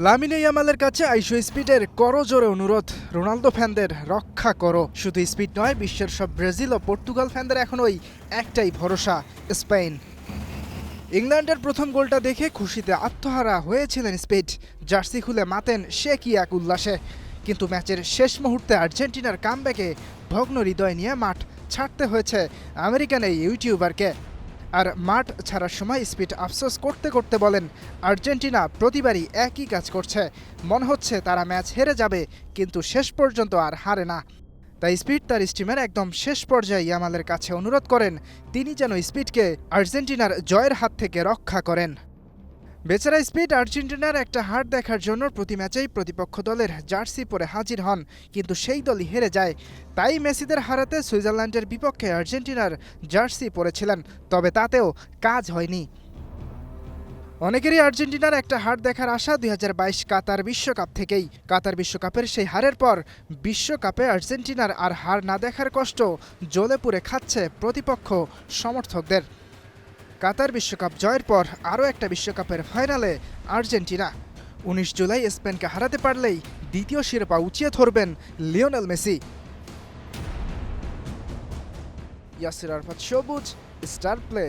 Lamine ইয়ামালের কাছে আইশো স্পিডের করজোরে অনুরোধ, রোনালদো ফ্যানদের রক্ষা করো। শুধু স্পিড নয়, বিশ্বের সব ব্রাজিল ও পর্তুগাল ফ্যানদের এখন ওই একটাই ভরসা, স্পেন। ইংল্যান্ডের প্রথম গোলটা দেখে খুশিতে আত্মহারা হয়েছিলেন স্পিড। জার্সি খুলে মাতেন সে কি এক উল্লাসে। কিন্তু ম্যাচের শেষ মুহূর্তে আর্জেন্টিনার কামব্যাকে ভগ্ন হৃদয় নিয়ে মাঠ ছাড়তে হয়েছে আমেরিকান এই ইউটিউবারকে। আর মাঠ ছাড়ার সময় স্পিড আফসোস করতে করতে বলেন, আর্জেন্টিনা প্রতিবারই একই কাজ করছে, মনে হচ্ছে তারা ম্যাচ হেরে যাবে, কিন্তু শেষ পর্যন্ত আর হারে না। তাই স্পিড তার স্টিমের একদম শেষ পর্যায়ে ইয়ামালের কাছে অনুরোধ করেন তিনি যেন স্পিডকে আর্জেন্টিনার জয়ের হাত থেকে রক্ষা করেন। বেচারা স্পিড আর্জেন্টিনার একটা হার দেখার জন্য প্রতি ম্যাচেই প্রতিপক্ষ দলের জার্সি পরে হাজির হন, কিন্তু সেই দলই হেরে যায়। তাই মেসিদের হারাতে সুইজারল্যান্ডের বিপক্ষে আর্জেন্টিনার জার্সি পরেছিলেন, তবে তাতেও কাজ হয়নি। অনেকেরই আর্জেন্টিনার একটা হার দেখার আশা ২০২২ কাতার বিশ্বকাপ থেকেই। কাতার বিশ্বকাপের সেই হারের পর বিশ্বকাপে আর্জেন্টিনার আর হার না দেখার কষ্ট জ্বলে পুড়ে খাচ্ছে প্রতিপক্ষ সমর্থকদের। কাতার বিশ্বকাপ জয়ের পর আরও একটা বিশ্বকাপের ফাইনালে আর্জেন্টিনা ১৯ জুলাই স্পেনকে হারাতে পারলেই দ্বিতীয় শিরোপা উঁচিয়ে ধরবেন লিওনেল মেসি। ইয়াসির আরাফাত সবুজ, স্টার প্লে।